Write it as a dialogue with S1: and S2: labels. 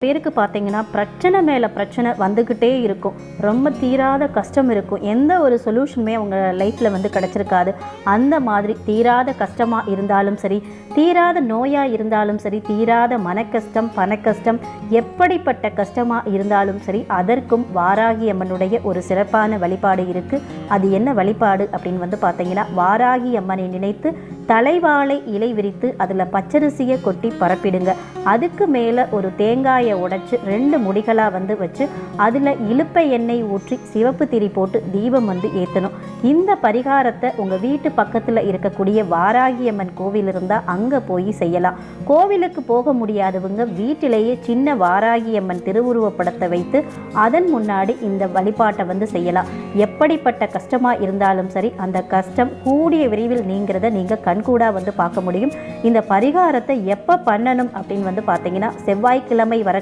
S1: பேருக்கு பார்த்தீங்கன்னா பிரச்சனை மேலே பிரச்சனை வந்துக்கிட்டே இருக்கும். ரொம்ப தீராத கஷ்டம் இருக்கும். எந்த ஒரு சொல்யூஷனுமே அவங்க லைஃப்பில் வந்து கிடச்சிருக்காது. அந்த மாதிரி தீராத கஷ்டமாக இருந்தாலும் சரி, தீராத நோயாக இருந்தாலும் சரி, தீராத மனக்கஷ்டம், பணக்கஷ்டம், எப்படிப்பட்ட கஷ்டமாக இருந்தாலும் சரி, அதற்கும் வாராகி அம்மனுடைய ஒரு சிறப்பான வழிபாடு இருக்குது. அது என்ன வழிபாடு அப்படின்னு வந்து பார்த்தீங்கன்னா, வாராகி அம்மனை நினைத்து தலைவாழை இலை விரித்து அதில் பச்சரிசியை கொட்டி பரப்பிடுங்க. அதுக்கு மேலே ஒரு தேங்காயை உடைச்சி 2 முடிகளாக வந்து வச்சு அதில் இலுப்பை எண்ணெய் ஊற்றி சிவப்பு திரி போட்டு தீபம் வந்து ஏற்றணும். இந்த பரிகாரத்தை உங்கள் வீட்டு பக்கத்தில் இருக்கக்கூடிய வாராகி அம்மன் கோவில் இருந்தால் அங்கே போய் செய்யலாம். கோவிலுக்கு போக முடியாதவங்க வீட்டிலேயே சின்ன வாராகி அம்மன் திருவுருவப்படத்தை வைத்து அதன் முன்னாடி இந்த வழிபாட்டை வந்து செய்யலாம். எப்படிப்பட்ட கஷ்டமாக இருந்தாலும் சரி, அந்த கஷ்டம் கூடிய விரைவில் நீங்கிறத நீங்கள் கண்கூடாக வந்து பார்க்க முடியும். இந்த பரிகாரத்தை எப்போ பண்ணணும் அப்படின்னு வந்து பார்த்தீங்கன்னா, செவ்வாய்க்கிழமை வரக்கூடிய